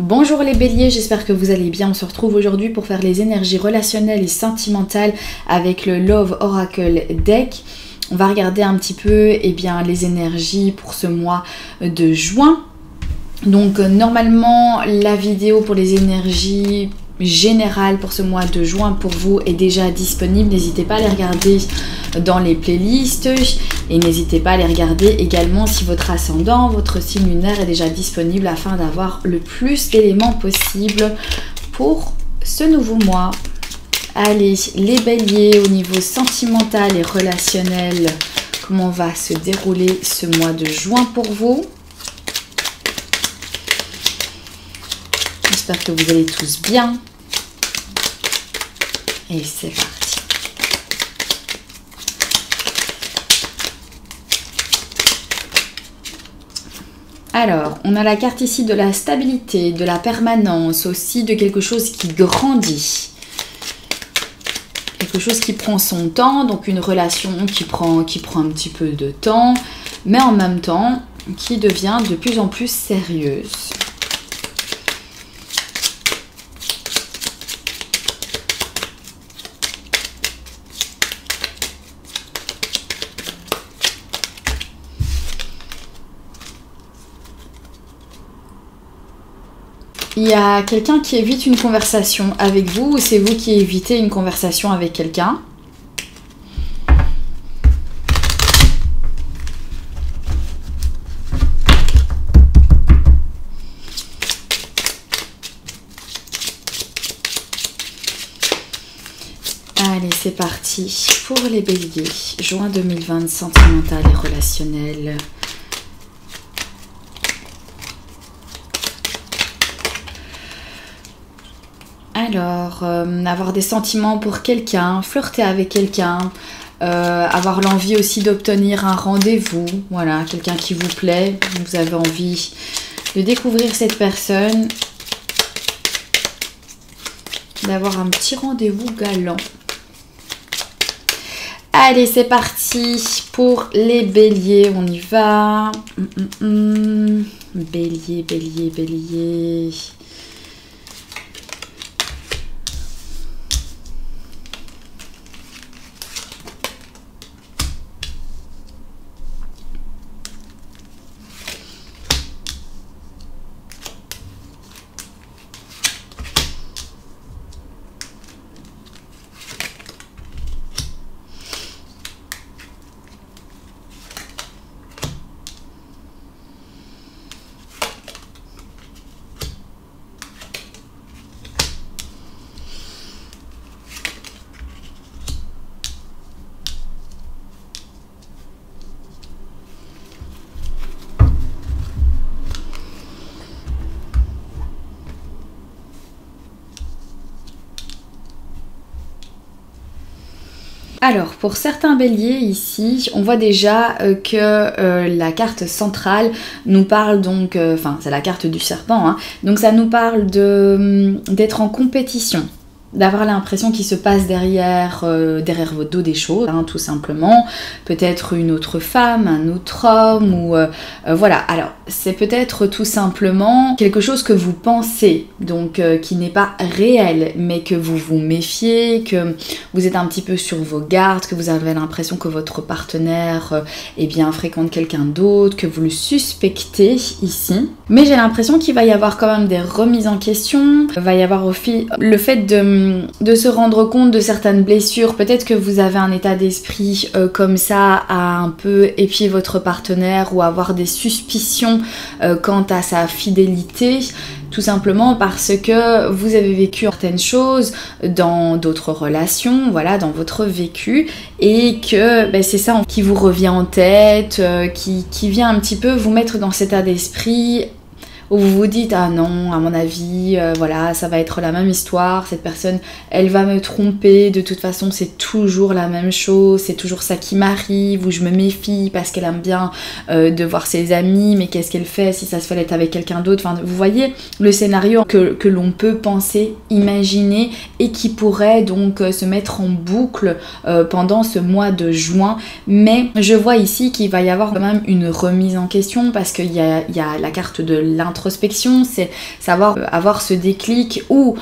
Bonjour les béliers, j'espère que vous allez bien. On se retrouve aujourd'hui pour faire les énergies relationnelles et sentimentales avec le Love Oracle Deck. On va regarder un petit peu les énergies pour ce mois de juin. Donc normalement la vidéo pour les énergies générales pour ce mois de juin pour vous est déjà disponible. N'hésitez pas à les regarder dans les playlists et n'hésitez pas à les regarder également si votre ascendant, votre signe lunaire est déjà disponible afin d'avoir le plus d'éléments possible pour ce nouveau mois. Allez, les béliers, au niveau sentimental et relationnel, comment va se dérouler ce mois de juin pour vous? J'espère que vous allez tous bien. Et c'est parti. Alors, on a la carte ici de la stabilité, de la permanence, aussi de quelque chose qui grandit. Quelque chose qui prend son temps, donc une relation qui prend un petit peu de temps, mais en même temps qui devient de plus en plus sérieuse. Il y a quelqu'un qui évite une conversation avec vous ou c'est vous qui évitez une conversation avec quelqu'un. Allez, c'est parti pour les béliers. Juin 2020, sentimental et relationnel. Alors, avoir des sentiments pour quelqu'un, flirter avec quelqu'un, avoir l'envie aussi d'obtenir un rendez-vous, voilà, quelqu'un qui vous plaît, vous avez envie de découvrir cette personne, d'avoir un petit rendez-vous galant. Allez, c'est parti pour les béliers, on y va. Bélier, bélier, bélier. Alors, pour certains béliers ici, on voit déjà que la carte centrale nous parle donc, c'est la carte du serpent, hein, donc ça nous parle d'être en compétition, d'avoir l'impression qu'il se passe derrière votre dos des choses, hein, tout simplement. Peut-être une autre femme, un autre homme, ou voilà. Alors, c'est peut-être tout simplement quelque chose que vous pensez, donc qui n'est pas réel, mais que vous vous méfiez, que vous êtes un petit peu sur vos gardes, que vous avez l'impression que votre partenaire fréquente quelqu'un d'autre, que vous le suspectez ici. Mais j'ai l'impression qu'il va y avoir quand même des remises en question, il va y avoir le fait de se rendre compte de certaines blessures. Peut-être que vous avez un état d'esprit comme ça à un peu épier votre partenaire ou avoir des suspicions quant à sa fidélité, tout simplement parce que vous avez vécu certaines choses dans d'autres relations, voilà, dans votre vécu, et que c'est ça qui vous revient en tête, qui vient un petit peu vous mettre dans cet état d'esprit où vous vous dites ah non, à mon avis, voilà, ça va être la même histoire, cette personne, elle va me tromper, de toute façon c'est toujours la même chose, c'est toujours ça qui m'arrive, ou je me méfie parce qu'elle aime bien de voir ses amis, mais qu'est-ce qu'elle fait si ça se fait être avec quelqu'un d'autre, enfin vous voyez le scénario que l'on peut penser, imaginer, et qui pourrait donc se mettre en boucle pendant ce mois de juin. Mais je vois ici qu'il va y avoir quand même une remise en question, parce qu'il y a la carte de l'introspection l'introspection, c'est savoir avoir ce déclic ou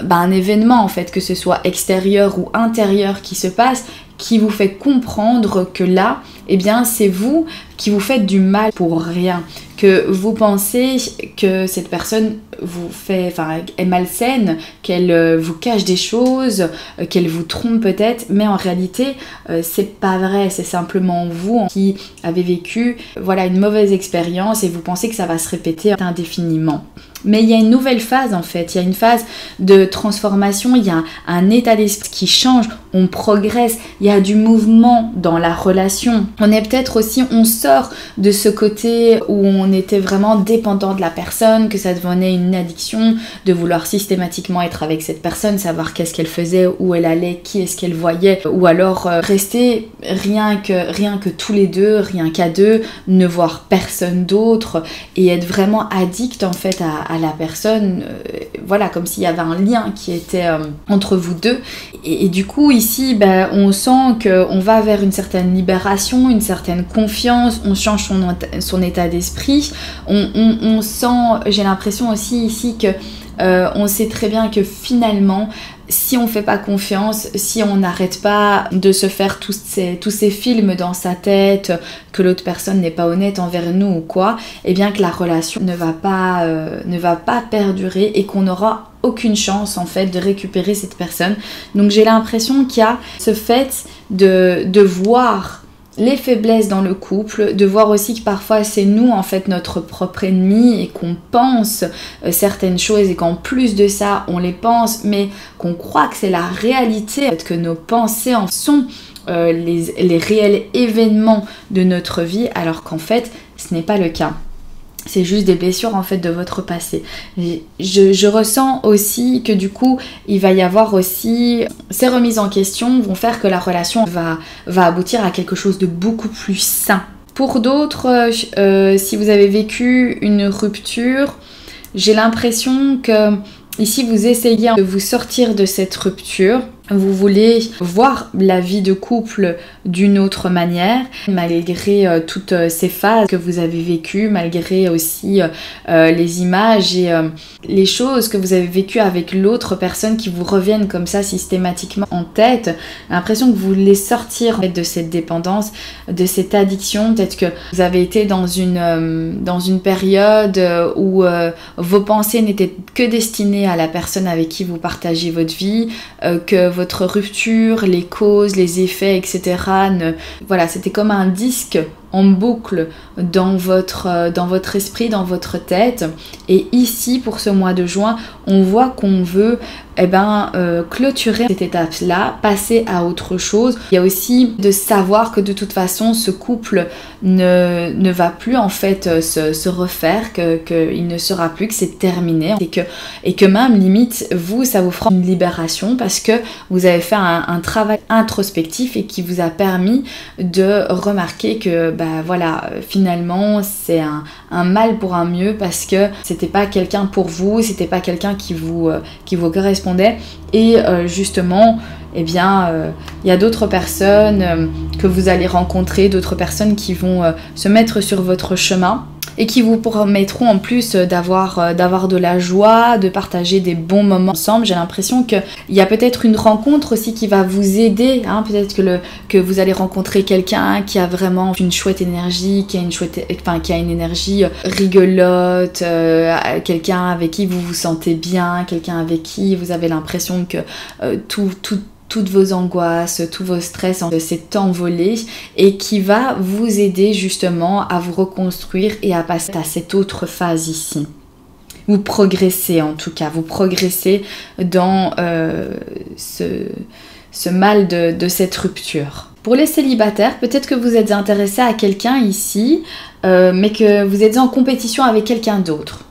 un événement en fait, que ce soit extérieur ou intérieur qui se passe, qui vous fait comprendre que là, eh bien c'est vous qui vous faites du mal pour rien, que vous pensez que cette personne vous fait, est malsaine, qu'elle vous cache des choses, qu'elle vous trompe peut-être, mais en réalité c'est pas vrai, c'est simplement vous qui avez vécu une mauvaise expérience et vous pensez que ça va se répéter indéfiniment. Mais il y a une nouvelle phase en fait, il y a une phase de transformation, il y a un état d'esprit qui change, on progresse, il y a du mouvement dans la relation. On est peut-être aussi, on sort de ce côté où on était vraiment dépendant de la personne, que ça devenait une addiction de vouloir systématiquement être avec cette personne, savoir qu'est-ce qu'elle faisait, où elle allait, qui est-ce qu'elle voyait, ou alors rester rien que tous les deux, rien qu'à deux, ne voir personne d'autre et être vraiment addict en fait à la personne, comme s'il y avait un lien qui était entre vous deux. Et du coup ici, on sent qu'on va vers une certaine libération, une certaine confiance, on change son état d'esprit, on sent, j'ai l'impression aussi ici que on sait très bien que finalement, si on fait pas confiance, si on n'arrête pas de se faire tous ces films dans sa tête, que l'autre personne n'est pas honnête envers nous ou quoi, et bien que la relation ne va pas perdurer et qu'on n'aura aucune chance en fait de récupérer cette personne. Donc j'ai l'impression qu'il y a ce fait de voir les faiblesses dans le couple, de voir aussi que parfois c'est nous en fait notre propre ennemi et qu'on pense certaines choses et qu'en plus de ça on les pense mais qu'on croit que c'est la réalité, que nos pensées en sont les réels événements de notre vie alors qu'en fait ce n'est pas le cas. C'est juste des blessures en fait de votre passé. Je ressens aussi que du coup il va y avoir aussi ces remises en question vont faire que la relation va aboutir à quelque chose de beaucoup plus sain. Pour d'autres, si vous avez vécu une rupture, j'ai l'impression que ici vous essayez de vous sortir de cette rupture. Vous voulez voir la vie de couple d'une autre manière, malgré toutes ces phases que vous avez vécues, malgré aussi les images et les choses que vous avez vécues avec l'autre personne qui vous reviennent comme ça systématiquement en tête. L'impression que vous voulez sortir de cette dépendance, de cette addiction. Peut-être que vous avez été dans une période où vos pensées n'étaient que destinées à la personne avec qui vous partagez votre vie, que votre rupture, les causes, les effets, etc. C'était comme un disque en boucle dans votre esprit, dans votre tête. Et ici, pour ce mois de juin, on voit qu'on veut clôturer cette étape-là, passer à autre chose. Il y a aussi de savoir que de toute façon, ce couple ne va plus en fait se refaire, qu'il ne sera plus, que c'est terminé. Et que même, limite, ça vous fera une libération parce que vous avez fait un travail introspectif et qui vous a permis de remarquer que finalement c'est un mal pour un mieux parce que c'était pas quelqu'un pour vous, c'était pas quelqu'un qui vous correspondait et justement il y a d'autres personnes que vous allez rencontrer, d'autres personnes qui vont se mettre sur votre chemin et qui vous permettront en plus d'avoir de la joie, de partager des bons moments ensemble. J'ai l'impression qu'il y a peut-être une rencontre aussi qui va vous aider, peut-être que vous allez rencontrer quelqu'un qui a vraiment une chouette énergie, qui a une énergie rigolote, quelqu'un avec qui vous vous sentez bien, quelqu'un avec qui vous avez l'impression que toutes vos angoisses, tous vos stress s'est envolé et qui va vous aider justement à vous reconstruire et à passer à cette autre phase ici. Vous progressez en tout cas, vous progressez dans ce mal de cette rupture. Pour les célibataires, peut-être que vous êtes intéressé à quelqu'un ici, mais que vous êtes en compétition avec quelqu'un d'autre.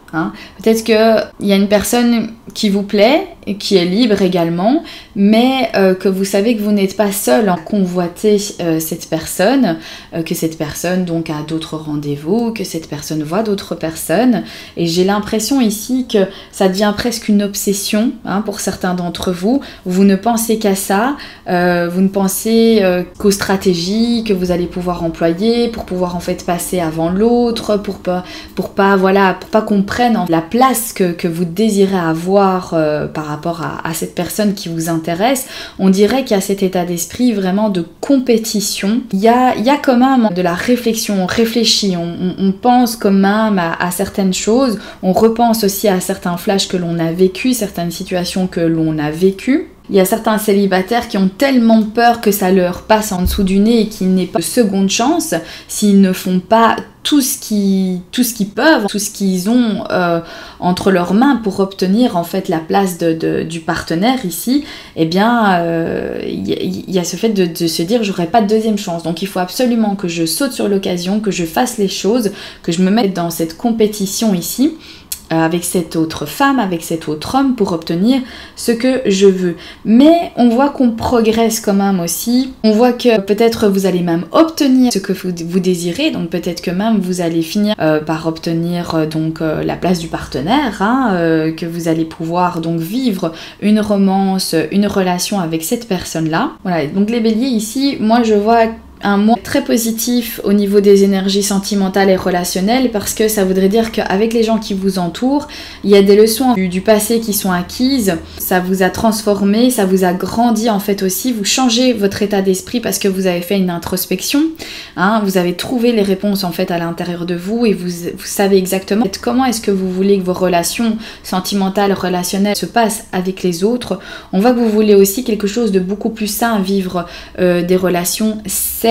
Peut-être qu'il y a une personne qui vous plaît et qui est libre également, mais que vous savez que vous n'êtes pas seul en convoiter cette personne, que cette personne donc a d'autres rendez-vous, que cette personne voit d'autres personnes. Et j'ai l'impression ici que ça devient presque une obsession pour certains d'entre vous. Vous ne pensez qu'à ça, vous ne pensez qu'aux stratégies que vous allez pouvoir employer pour pouvoir en fait passer avant l'autre, pour pas qu'on prenne personne, la place que vous désirez avoir par rapport à cette personne qui vous intéresse, on dirait qu'il y a cet état d'esprit vraiment de compétition. Il y a quand même de la réflexion, on réfléchit, on pense quand même à certaines choses, on repense aussi à certains flashs que l'on a vécu, certaines situations que l'on a vécues. Il y a certains célibataires qui ont tellement peur que ça leur passe en dessous du nez et qu'il n'ait pas de seconde chance s'ils ne font pas tout ce qu'ils peuvent, tout ce qu'ils ont entre leurs mains pour obtenir en fait la place du partenaire ici. Eh bien, il y a ce fait de se dire j'aurai pas de deuxième chance. Donc il faut absolument que je saute sur l'occasion, que je fasse les choses, que je me mette dans cette compétition ici. Avec cette autre femme, avec cet autre homme pour obtenir ce que je veux. Mais on voit qu'on progresse quand même aussi. On voit que peut-être vous allez même obtenir ce que vous désirez. Donc peut-être que même vous allez finir par obtenir la place du partenaire, que vous allez pouvoir donc vivre une romance, une relation avec cette personne-là. Voilà, donc les béliers ici, moi je vois un mois très positif au niveau des énergies sentimentales et relationnelles parce que ça voudrait dire qu'avec les gens qui vous entourent, il y a des leçons du passé qui sont acquises, ça vous a transformé, ça vous a grandi en fait aussi, vous changez votre état d'esprit parce que vous avez fait une introspection, vous avez trouvé les réponses en fait à l'intérieur de vous et vous savez exactement comment est-ce que vous voulez que vos relations sentimentales, relationnelles se passent avec les autres. On voit que vous voulez aussi quelque chose de beaucoup plus sain, vivre des relations saines,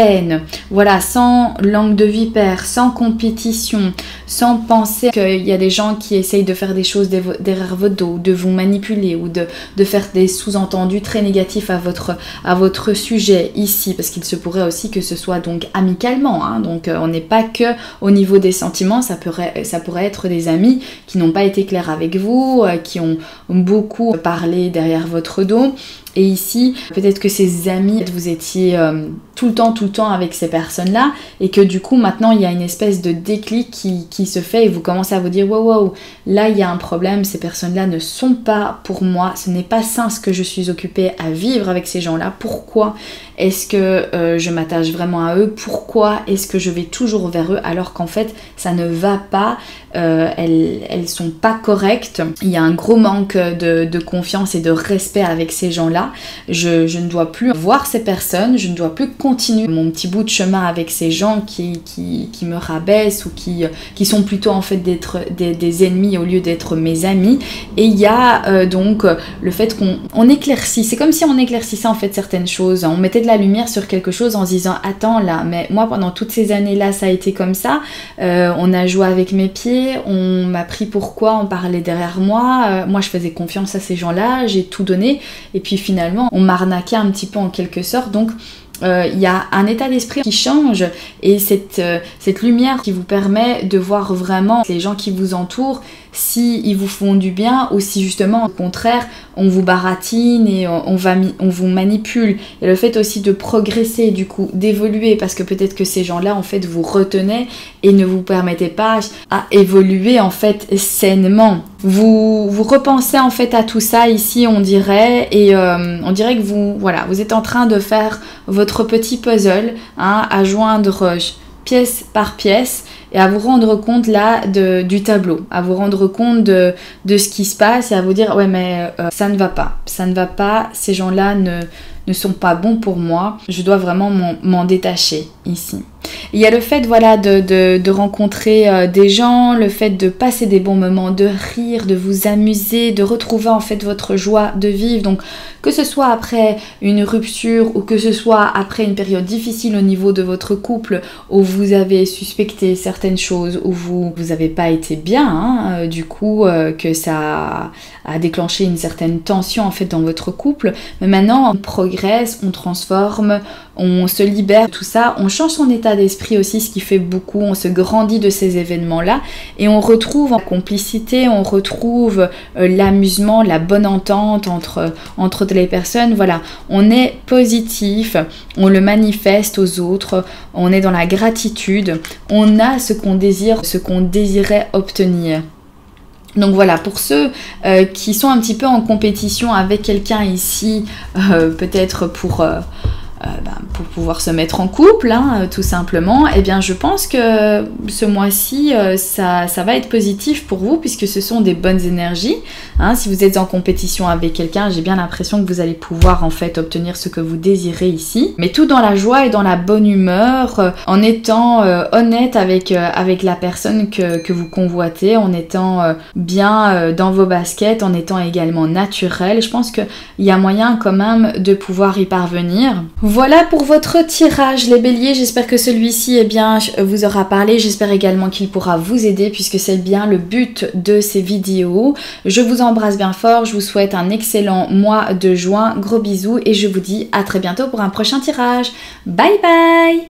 voilà, sans langue de vipère, sans compétition, sans penser qu'il y a des gens qui essayent de faire des choses derrière votre dos, de vous manipuler ou de faire des sous-entendus très négatifs à votre sujet ici, parce qu'il se pourrait aussi que ce soit donc amicalement, donc on n'est pas que au niveau des sentiments, ça pourrait être des amis qui n'ont pas été clairs avec vous, qui ont beaucoup parlé derrière votre dos. Et ici, peut-être que ces amis, vous étiez tout le temps avec ces personnes-là et que du coup, maintenant, il y a une espèce de déclic qui se fait et vous commencez à vous dire « Wow, là, il y a un problème, ces personnes-là ne sont pas pour moi, ce n'est pas sain ce que je suis occupée à vivre avec ces gens-là. Pourquoi est-ce que je m'attache vraiment à eux? Pourquoi est-ce que je vais toujours vers eux alors qu'en fait, ça ne va pas, elles sont pas correctes. Il y a un gros manque de confiance et de respect avec ces gens-là. Je ne dois plus voir ces personnes, je ne dois plus continuer mon petit bout de chemin avec ces gens qui me rabaissent ou qui sont plutôt en fait d'être des ennemis au lieu d'être mes amis. Et il y a donc le fait qu'on éclaircit, c'est comme si on éclaircissait en fait certaines choses, on mettait de la lumière sur quelque chose en se disant attends là, mais moi pendant toutes ces années là ça a été comme ça, on a joué avec mes pieds, on m'a pris pourquoi, on parlait derrière moi, moi je faisais confiance à ces gens là, j'ai tout donné et puis finalement on m'arnaquait un petit peu en quelque sorte. Donc il y a un état d'esprit qui change et cette lumière qui vous permet de voir vraiment les gens qui vous entourent, si ils vous font du bien ou si justement au contraire on vous baratine et on vous manipule. Et le fait aussi de progresser du coup, d'évoluer, parce que peut-être que ces gens-là en fait vous retenaient et ne vous permettaient pas à évoluer en fait sainement. Vous repensez en fait à tout ça ici on dirait, et on dirait que vous êtes en train de faire votre petit puzzle à joindre pièce par pièce et à vous rendre compte là du tableau, à vous rendre compte de ce qui se passe et à vous dire ouais mais ça ne va pas, ces gens-là ne sont pas bons pour moi, je dois vraiment m'en détacher ici. Il y a le fait de rencontrer des gens, le fait de passer des bons moments, de rire, de vous amuser, de retrouver en fait votre joie de vivre. Donc que ce soit après une rupture ou que ce soit après une période difficile au niveau de votre couple où vous avez suspecté certaines choses, où vous n'avez pas été bien, du coup que ça a déclenché une certaine tension en fait dans votre couple. Mais maintenant on progresse, on transforme, on se libère de tout ça, on change son état d'esprit aussi, ce qui fait beaucoup, on se grandit de ces événements-là et on retrouve en complicité, on retrouve l'amusement, la bonne entente entre les personnes. Voilà, on est positif, on le manifeste aux autres, on est dans la gratitude, on a ce qu'on désire, ce qu'on désirait obtenir. Donc voilà, pour ceux qui sont un petit peu en compétition avec quelqu'un ici, peut-être pour pour pouvoir se mettre en couple, hein, tout simplement, eh bien je pense que ce mois-ci, ça va être positif pour vous puisque ce sont des bonnes énergies. Hein. Si vous êtes en compétition avec quelqu'un, j'ai bien l'impression que vous allez pouvoir en fait obtenir ce que vous désirez ici. Mais tout dans la joie et dans la bonne humeur, en étant honnête avec la personne que vous convoitez, en étant bien dans vos baskets, en étant également naturel. Je pense qu'il y a moyen quand même de pouvoir y parvenir. Voilà pour votre tirage les béliers, j'espère que celui-ci vous aura parlé, j'espère également qu'il pourra vous aider puisque c'est bien le but de ces vidéos. Je vous embrasse bien fort, je vous souhaite un excellent mois de juin, gros bisous et je vous dis à très bientôt pour un prochain tirage. Bye bye!